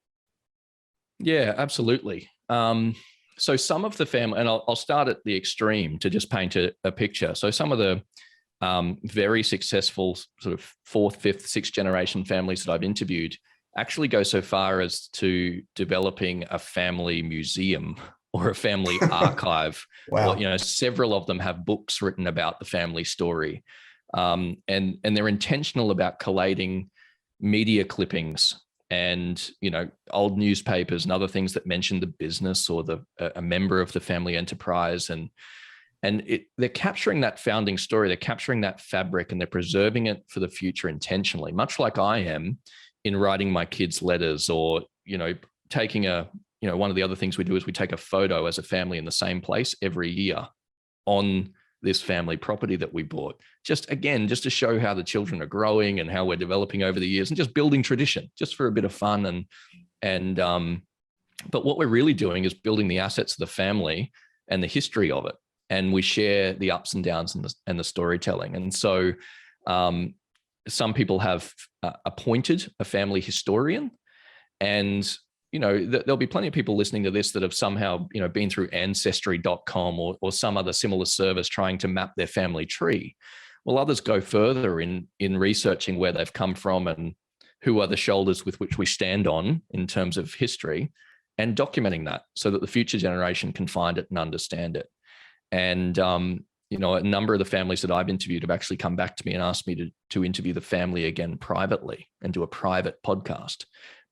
Yeah, absolutely. So some of the family, and I'll start at the extreme to just paint a picture. So some of the very successful sort of 4th, 5th, 6th generation families that I've interviewed actually go so far as to developing a family museum or a family archive. Wow. Or, you know, several of them have books written about the family story. And they're intentional about collating media clippings and, you know, old newspapers and other things that mention the business or a member of the family enterprise. And they're capturing that founding story, they're capturing that fabric, and they're preserving it for the future intentionally, much like I am in writing my kids' letters, or, you know, taking one of the other things we do is we take a photo as a family in the same place every year on this family property that we bought, just to show how the children are growing and how we're developing over the years, and just building tradition just for a bit of fun. But what we're really doing is building the assets of the family and the history of it. And we share the ups and downs and the storytelling. And so some people have appointed a family historian, and, you know, there'll be plenty of people listening to this that have somehow, you know, been through ancestry.com or some other similar service trying to map their family tree. Well, others go further in researching where they've come from and who are the shoulders with which we stand on in terms of history, and documenting that so that the future generation can find it and understand it. And you know, a number of the families that I've interviewed have actually come back to me and asked me to interview the family again privately and do a private podcast,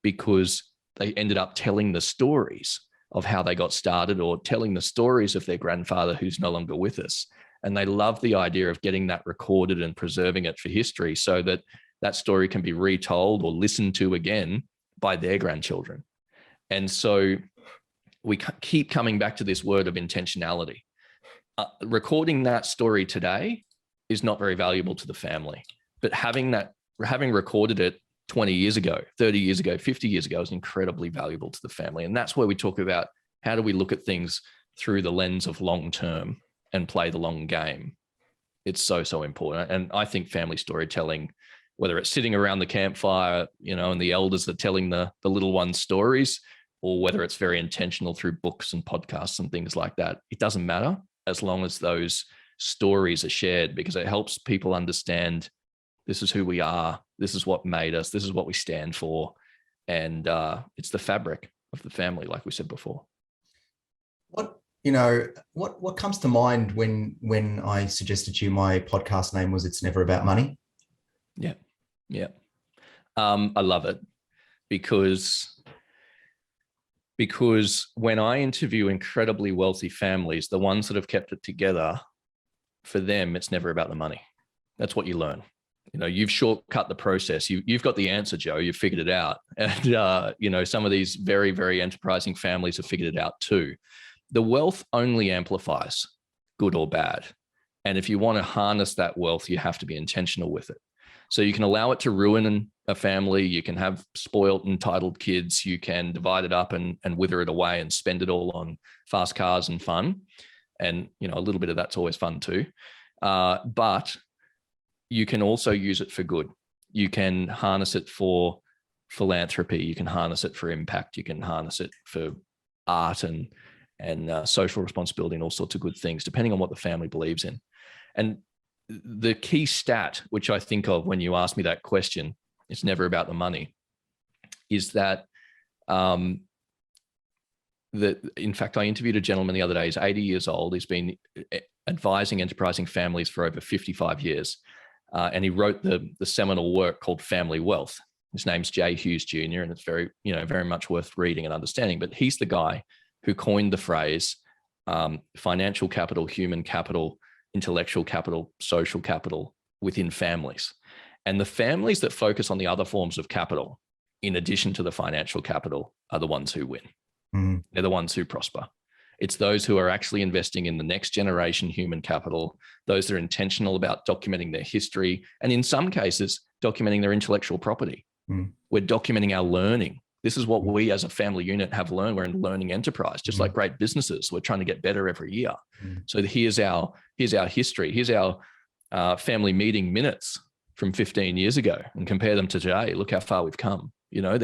because they ended up telling the stories of how they got started, or telling the stories of their grandfather who's no longer with us. And they love the idea of getting that recorded and preserving it for history, so that that story can be retold or listened to again by their grandchildren. And so we keep coming back to this word of intentionality. Recording that story today is not very valuable to the family, but having recorded it 20 years ago, 30 years ago, 50 years ago is incredibly valuable to the family. And that's where we talk about how do we look at things through the lens of long-term and play the long game. It's so, so important. And I think family storytelling, whether it's sitting around the campfire, you know, and the elders are telling the little ones stories, or whether it's very intentional through books and podcasts and things like that, it doesn't matter as long as those stories are shared, because it helps people understand this is who we are, this is what made us, this is what we stand for. And it's the fabric of the family, like we said before. What comes to mind when I suggested to you my podcast name was It's Never About Money? Yeah. I love it because when I interview incredibly wealthy families, the ones that have kept it together, for them, it's never about the money. That's what you learn. You know, you've shortcut the process. You've got the answer, Joe. You've figured it out. And, you know, some of these very, very enterprising families have figured it out too. The wealth only amplifies, good or bad. And if you want to harness that wealth, you have to be intentional with it. So you can allow it to ruin a family. You can have spoiled, entitled kids. You can divide it up and wither it away and spend it all on fast cars and fun. And, you know, a little bit of that's always fun too. But you can also use it for good. You can harness it for philanthropy. You can harness it for impact. You can harness it for art and social responsibility and all sorts of good things, depending on what the family believes in. And the key stat, which I think of when you ask me that question, it's never about the money, is that in fact, I interviewed a gentleman the other day. He's 80 years old. He's been advising enterprising families for over 55 years. And he wrote the seminal work called Family Wealth. His name's Jay Hughes Jr., and it's very much worth reading and understanding. But he's the guy who coined the phrase financial capital, human capital, intellectual capital, social capital within families. And the families that focus on the other forms of capital, in addition to the financial capital, are the ones who win. Mm. They're the ones who prosper. It's those who are actually investing in the next generation human capital, those that are intentional about documenting their history, and in some cases, documenting their intellectual property. Mm. We're documenting our learning. This is what we as a family unit have learned. We're in learning enterprise, just like great businesses. We're trying to get better every year. Mm. So here's our history. Here's our family meeting minutes from 15 years ago, and compare them to today. Look how far we've come. You know,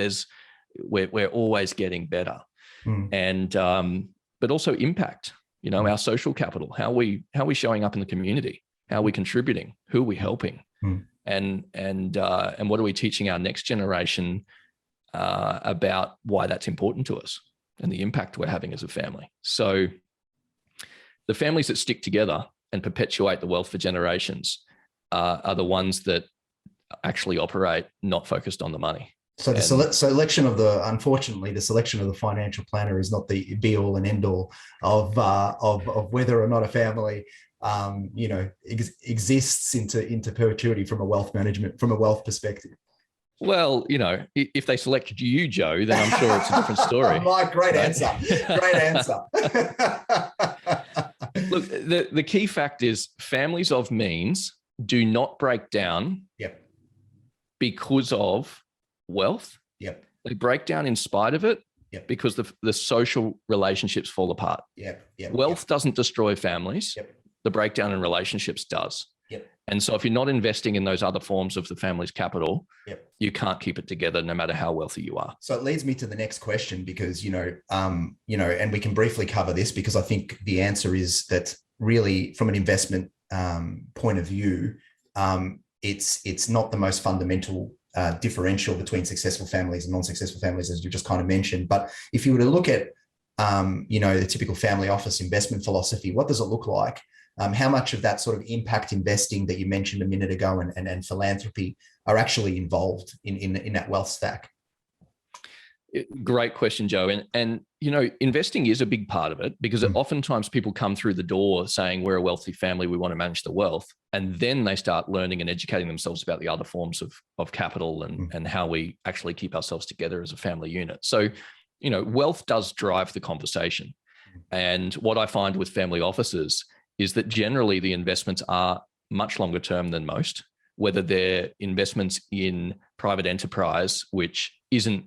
we're always getting better. Mm. And but also impact, you know, our social capital. How are we showing up in the community? How are we contributing? Who are we helping? Mm. And what are we teaching our next generation about why that's important to us and the impact we're having as a family? So the families that stick together and perpetuate the wealth for generations are the ones that actually operate not focused on the money. So the selection of unfortunately, the selection of the financial planner is not the be all and end all of whether or not a family, exists into perpetuity from a wealth perspective. Well, you know, if they selected you, Joe, then I'm sure it's a different story. Mike, great answer. Great answer. Look, the key fact is families of means do not break down because of wealth. Yep. They break down in spite of it because the social relationships fall apart. Wealth doesn't destroy families. The breakdown in relationships does. And so if you're not investing in those other forms of the family's capital, you can't keep it together no matter how wealthy you are. So it leads me to the next question, because, and we can briefly cover this, because I think the answer is that really from an investment point of view, it's not the most fundamental differential between successful families and non-successful families, as you just kind of mentioned. But if you were to look at, the typical family office investment philosophy, what does it look like? how much of that sort of impact investing that you mentioned a minute ago and philanthropy are actually involved in that wealth stack? Great question, Joe. And investing is a big part of it, because oftentimes people come through the door saying, we're a wealthy family, we want to manage the wealth. And then they start learning and educating themselves about the other forms of capital and how we actually keep ourselves together as a family unit. So, wealth does drive the conversation. And what I find with family offices is that generally the investments are much longer term than most, whether they're investments in private enterprise, which isn't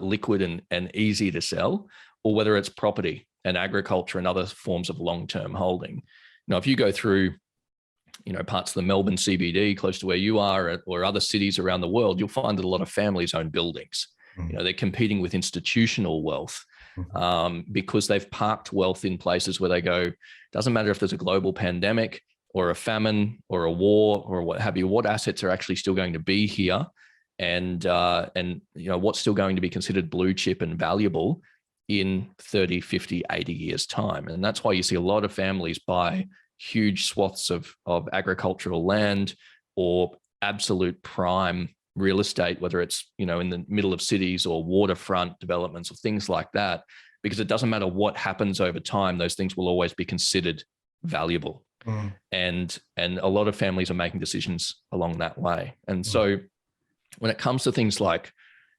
liquid and easy to sell, or whether it's property and agriculture and other forms of long-term holding. Now, if you go through, parts of the Melbourne CBD close to where you are, or other cities around the world, you'll find that a lot of families own buildings. They're competing with institutional wealth because they've parked wealth in places where they go, doesn't matter if there's a global pandemic or a famine or a war or what have you, what assets are actually still going to be here, and what's still going to be considered blue chip and valuable in 30, 50, 80 years time. And that's why you see a lot of families buy huge swaths of agricultural land or absolute prime real estate, whether it's, in the middle of cities or waterfront developments or things like that, because it doesn't matter what happens over time, those things will always be considered valuable. And a lot of families are making decisions along that way. And so when it comes to things like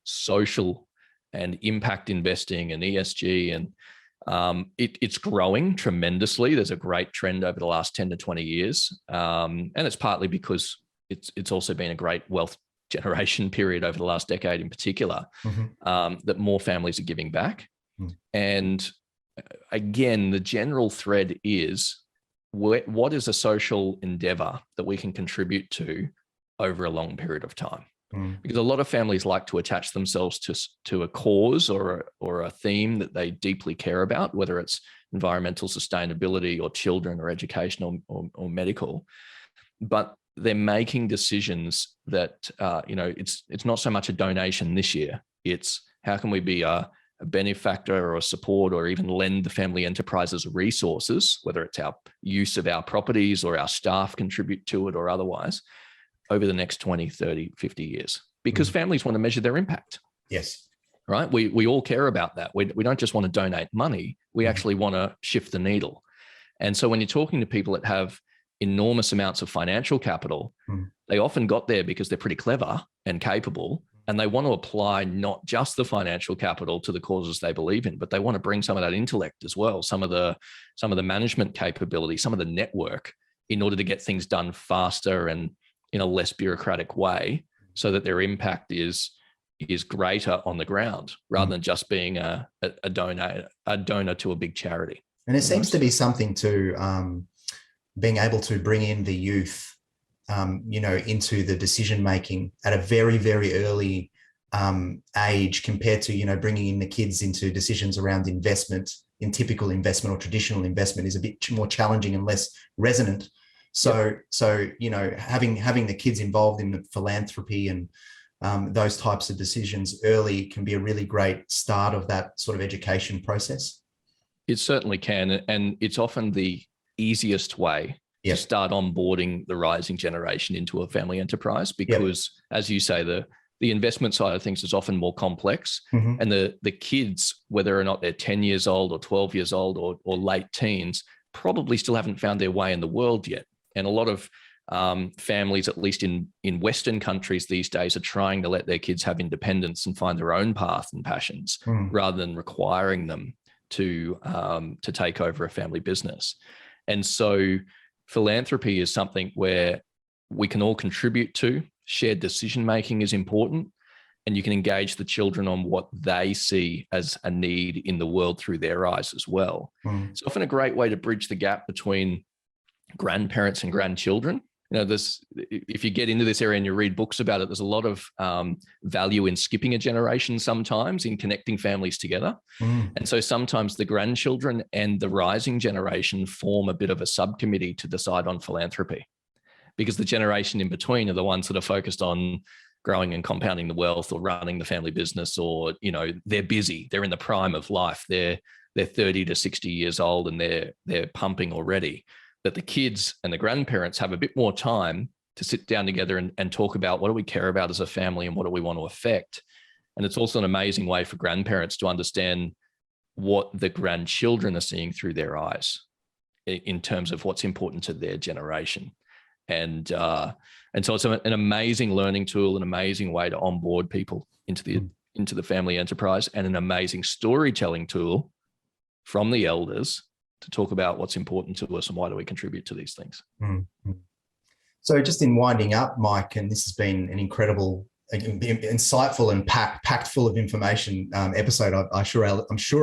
social and impact investing and ESG, and it's growing tremendously. There's a great trend over the last 10 to 20 years. And it's partly because it's also been a great wealth generation period over the last decade in particular, that more families are giving back. And again, the general thread is, what is a social endeavor that we can contribute to over a long period of time? Because a lot of families like to attach themselves to a cause or a theme that they deeply care about, whether it's environmental sustainability or children or education or medical. But they're making decisions that, it's not so much a donation this year. It's how can we be a benefactor or a support or even lend the family enterprises resources, whether it's our use of our properties or our staff contribute to it or otherwise, over the next 20, 30, 50 years, because families want to measure their impact. Yes. Right. We all care about that. We don't just want to donate money. We actually want to shift the needle. And so when you're talking to people that have enormous amounts of financial capital, they often got there because they're pretty clever and capable, and they want to apply not just the financial capital to the causes they believe in, but they want to bring some of that intellect as well, some of the management capability, some of the network, in order to get things done faster and in a less bureaucratic way, so that their impact is greater on the ground, rather than just being a donor to a big charity. And it seems to be something to being able to bring in the youth, into the decision making at a very, very early age, compared to bringing in the kids into decisions around investment. In typical investment or traditional investment is a bit more challenging and less resonant. So having the kids involved in the philanthropy and those types of decisions early can be a really great start of that sort of education process. It certainly can. And it's often the easiest way to start onboarding the rising generation into a family enterprise, because as you say, the investment side of things is often more complex, and the kids, whether or not they're 10 years old or 12 years old or late teens, probably still haven't found their way in the world yet. And a lot of families, at least in Western countries these days, are trying to let their kids have independence and find their own path and passions, rather than requiring them to take over a family business. And so philanthropy is something where we can all contribute to. Shared decision-making is important, and you can engage the children on what they see as a need in the world through their eyes as well. It's often a great way to bridge the gap between grandparents and grandchildren. If you get into this area and you read books about it, there's a lot of value in skipping a generation sometimes, in connecting families together. And so sometimes the grandchildren and the rising generation form a bit of a subcommittee to decide on philanthropy, because the generation in between are the ones that are focused on growing and compounding the wealth or running the family business, or, they're busy, they're in the prime of life. They're 30 to 60 years old and they're pumping already. that the kids and the grandparents have a bit more time to sit down together and talk about what do we care about as a family and what do we want to affect. And it's also an amazing way for grandparents to understand what the grandchildren are seeing through their eyes in terms of what's important to their generation. And so it's an amazing learning tool, an amazing way to onboard people into the family enterprise, and an amazing storytelling tool from the elders to talk about what's important to us and why do we contribute to these things. Mm-hmm. So just in winding up, Mike, and this has been an incredible, insightful and packed full of information episode. I'm sure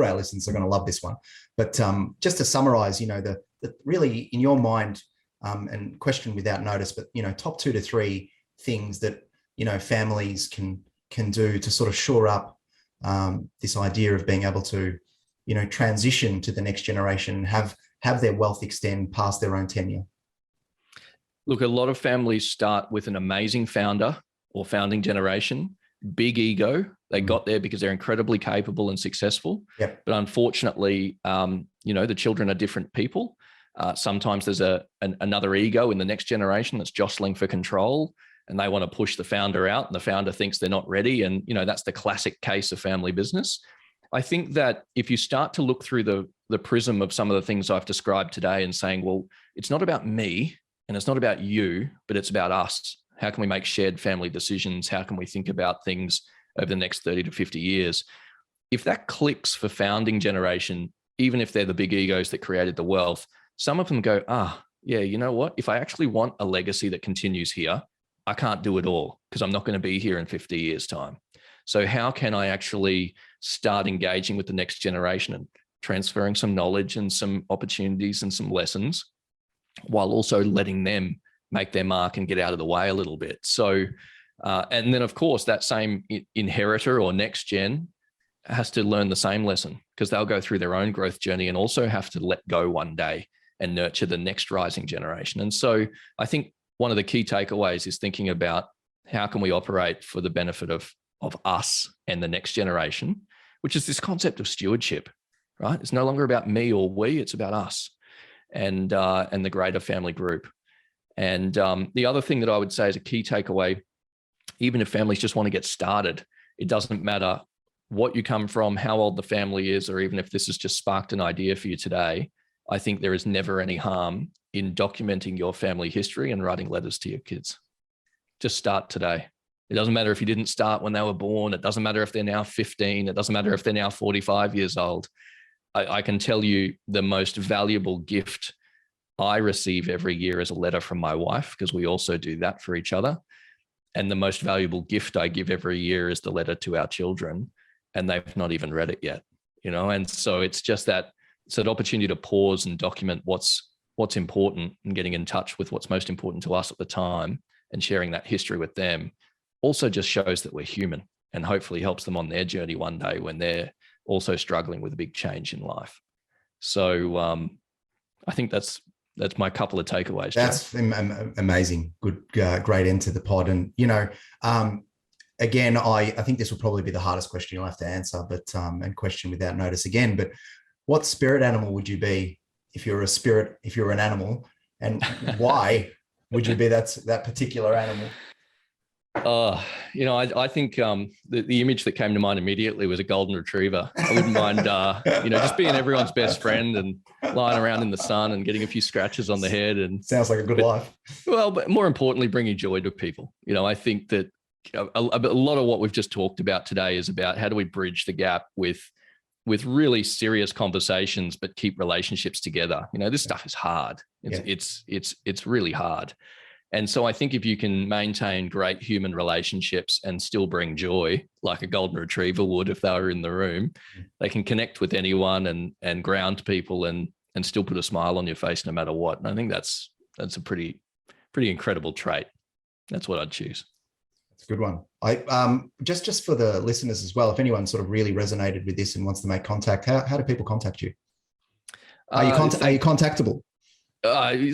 our listeners are going to love this one. But just to summarize, the really in your mind, and question without notice, but top 2 to 3 things that families can do to sort of shore up this idea of being able to transition to the next generation, have their wealth extend past their own tenure. Look, a lot of families start with an amazing founder or founding generation, big ego. They got there because they're incredibly capable and successful. Yep. But unfortunately, the children are different people. Sometimes there's another ego in the next generation that's jostling for control, and they want to push the founder out, and the founder thinks they're not ready. And, that's the classic case of family business. I think that if you start to look through the prism of some of the things I've described today and saying, well, it's not about me and it's not about you, but it's about us. How can we make shared family decisions? How can we think about things over the next 30 to 50 years? If that clicks for founding generation, even if they're the big egos that created the wealth, some of them go, yeah, you know what? If I actually want a legacy that continues here, I can't do it all because I'm not going to be here in 50 years' time. So how can I actually start engaging with the next generation and transferring some knowledge and some opportunities and some lessons, while also letting them make their mark and get out of the way a little bit? So, and then of course that same inheritor or next gen has to learn the same lesson, because they'll go through their own growth journey and also have to let go one day and nurture the next rising generation. And so I think one of the key takeaways is thinking about how can we operate for the benefit of us and the next generation, which is this concept of stewardship, right? It's no longer about me or we, it's about us and the greater family group. And the other thing that I would say is a key takeaway, even if families just want to get started, it doesn't matter what you come from, how old the family is, or even if this has just sparked an idea for you today. I think there is never any harm in documenting your family history and writing letters to your kids. Just start today. It doesn't matter if you didn't start when they were born. It doesn't matter if they're now 15. It doesn't matter if they're now 45 years old. I can tell you the most valuable gift I receive every year is a letter from my wife, because we also do that for each other. And the most valuable gift I give every year is the letter to our children, and they've not even read it yet, and so it's just that it's an opportunity to pause and document what's important and getting in touch with what's most important to us at the time and sharing that history with them. Also just shows that we're human and hopefully helps them on their journey one day when they're also struggling with a big change in life. So I think that's my couple of takeaways. That's amazing. Good, great end to the pod. And, again, I think this will probably be the hardest question you'll have to answer, but and question without notice again, but what spirit animal would you be if you're an animal, and why would you be that particular animal? I think the image that came to mind immediately was a golden retriever. I wouldn't mind, just being everyone's best friend and lying around in the sun and getting a few scratches on the head. And sounds like a good life. Well, but more importantly, bringing joy to people. I think that a lot of what we've just talked about today is about how do we bridge the gap with really serious conversations, but keep relationships together. This stuff is hard. It's really hard. And so I think if you can maintain great human relationships and still bring joy, like a golden retriever would if they were in the room, they can connect with anyone and ground people and still put a smile on your face no matter what. And I think that's a pretty incredible trait. That's what I'd choose. That's a good one. I just for the listeners as well, if anyone sort of really resonated with this and wants to make contact, how do people contact you? Are you contactable?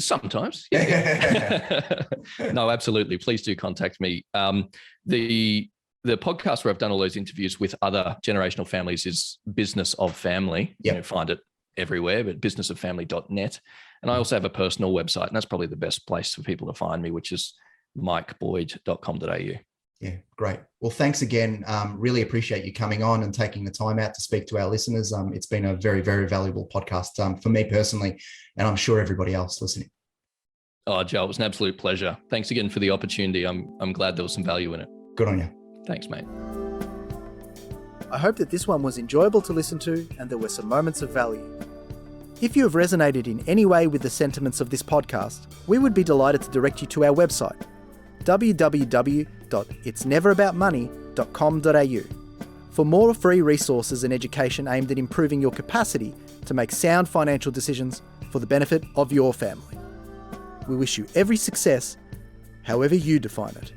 Sometimes. Yeah. No, absolutely. Please do contact me. The podcast where I've done all those interviews with other generational families is Business of Family. Yep. You find it everywhere, but businessoffamily.net. And I also have a personal website, and that's probably the best place for people to find me, which is mikeboyd.com.au. Yeah, great. Well, thanks again. Really appreciate you coming on and taking the time out to speak to our listeners. It's been a very, very valuable podcast for me personally, and I'm sure everybody else listening. Oh, Joe, it was an absolute pleasure. Thanks again for the opportunity. I'm glad there was some value in it. Good on you. Thanks, mate. I hope that this one was enjoyable to listen to and there were some moments of value. If you have resonated in any way with the sentiments of this podcast, we would be delighted to direct you to our website, www.itsneveraboutmoney.com.au, for more free resources and education aimed at improving your capacity to make sound financial decisions for the benefit of your family. We wish you every success, however you define it.